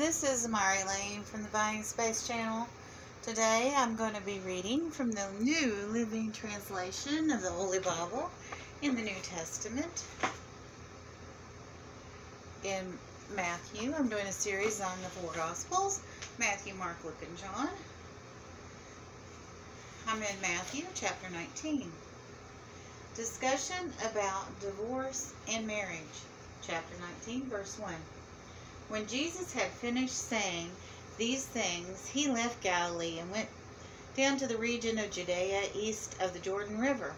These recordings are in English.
this is Mary Lane from the Buying Space channel. Today I'm going to be reading from the New Living Translation of the Holy Bible in the New Testament. In Matthew, I'm doing a series on the four Gospels, Matthew, Mark, Luke, and John. I'm in Matthew Chapter 19. Discussion about divorce and marriage. Chapter 19, verse 1. When Jesus had finished saying these things, he left Galilee and went down to the region of Judea east of the Jordan River.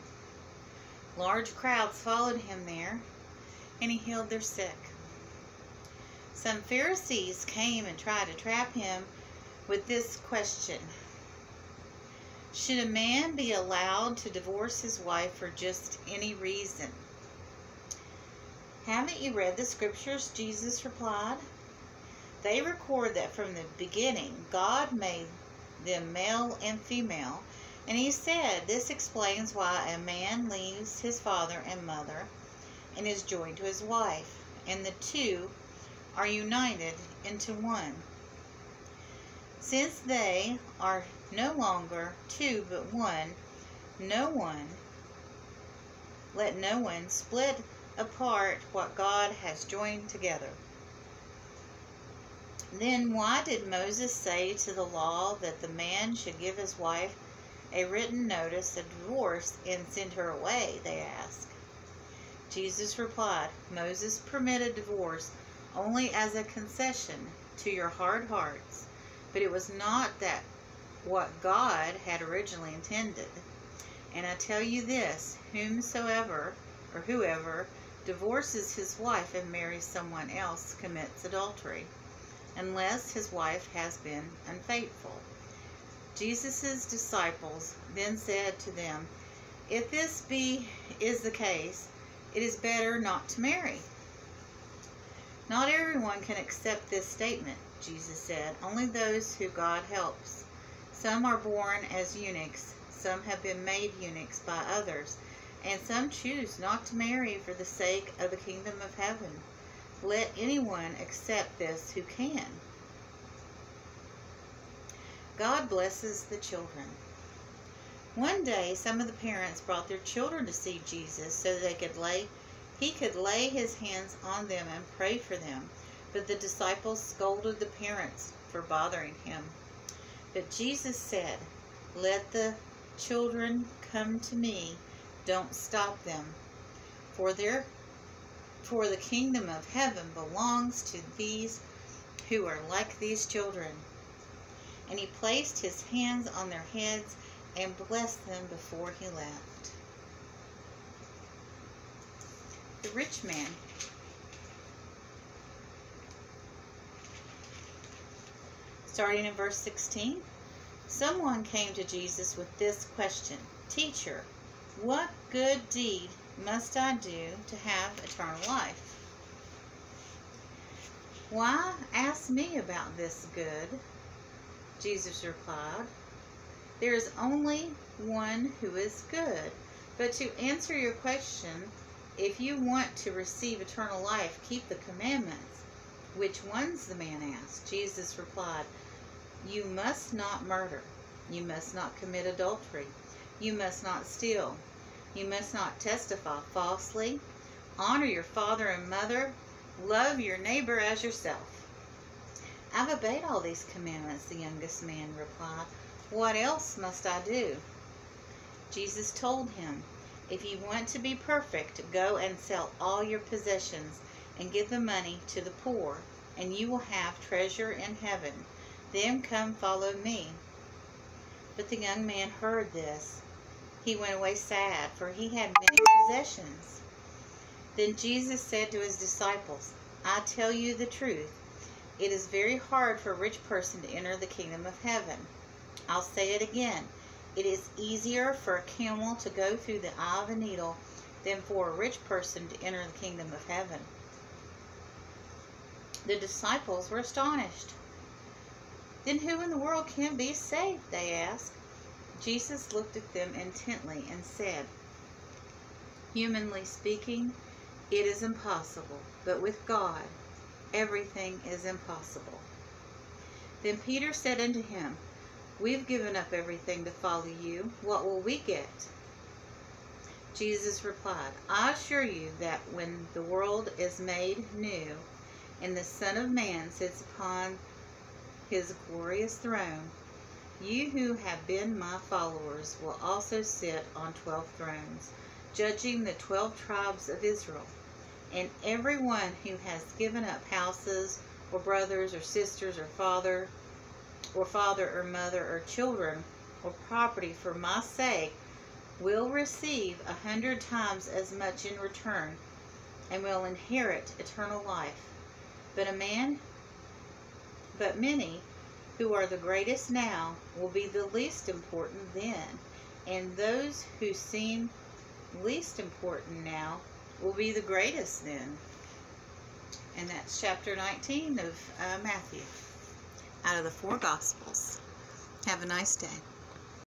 Large crowds followed him there, and he healed their sick. Some Pharisees came and tried to trap him with this question: should a man be allowed to divorce his wife for just any reason? Haven't you read the scriptures? Jesus replied. They record that from the beginning, God made them male and female. And he said, this explains why a man leaves his father and mother and is joined to his wife, and the two are united into one. Since they are no longer two but one, let no one split apart what God has joined together. Then why did Moses say to the law that the man should give his wife a written notice of divorce and send her away? They asked. Jesus replied, Moses permitted divorce only as a concession to your hard hearts, but it was not that what God had originally intended. And I tell you this, whoever divorces his wife and marries someone else commits adultery, unless his wife has been unfaithful. Jesus' disciples then said to them, if this is the case, it is better not to marry. Not everyone can accept this statement, Jesus said, only those who God helps. Some are born as eunuchs, some have been made eunuchs by others, and some choose not to marry for the sake of the kingdom of heaven. Let anyone accept this who can. God blesses the children. One day, some of the parents brought their children to see Jesus so that he could lay his hands on them and pray for them. But the disciples scolded the parents for bothering him. But Jesus said, let the children come to me. Don't stop them. For the kingdom of heaven belongs to these who are like these children. And he placed his hands on their heads and blessed them before he left. The rich man. Starting in verse 16. Someone came to Jesus with this question: Teacher, what good deed must I do to have eternal life? Why ask me about this good? Jesus replied, there is only one who is good. But to answer your question, if you want to receive eternal life, keep the commandments. Which ones? The man asked. Jesus replied, you must not murder. You must not commit adultery. You must not steal. You must not testify falsely. Honor your father and mother. Love your neighbor as yourself. I've obeyed all these commandments, the youngest man replied. What else must I do? Jesus told him, if you want to be perfect, go and sell all your possessions and give the money to the poor, and you will have treasure in heaven. Then come follow me. But the young man heard this. He went away sad, for he had many possessions. Then Jesus said to his disciples, I tell you the truth. It is very hard for a rich person to enter the kingdom of heaven. I'll say it again. It is easier for a camel to go through the eye of a needle than for a rich person to enter the kingdom of heaven. The disciples were astonished. Then who in the world can be saved? They asked. Jesus looked at them intently and said, humanly speaking, it is impossible, but with God, everything is impossible. Then Peter said unto him, We've given up everything to follow you. What will we get? Jesus replied, I assure you that when the world is made new, and the Son of Man sits upon his glorious throne, you who have been my followers will also sit on 12 thrones, judging the 12 tribes of Israel. And everyone who has given up houses, or brothers, or sisters, or father or mother, or children, or property for my sake, will receive 100 times as much in return, and will inherit eternal life. But many who are the greatest now will be the least important then, and those who seem least important now will be the greatest then. And that's chapter 19 of Matthew, out of the 4 Gospels. Have a nice day.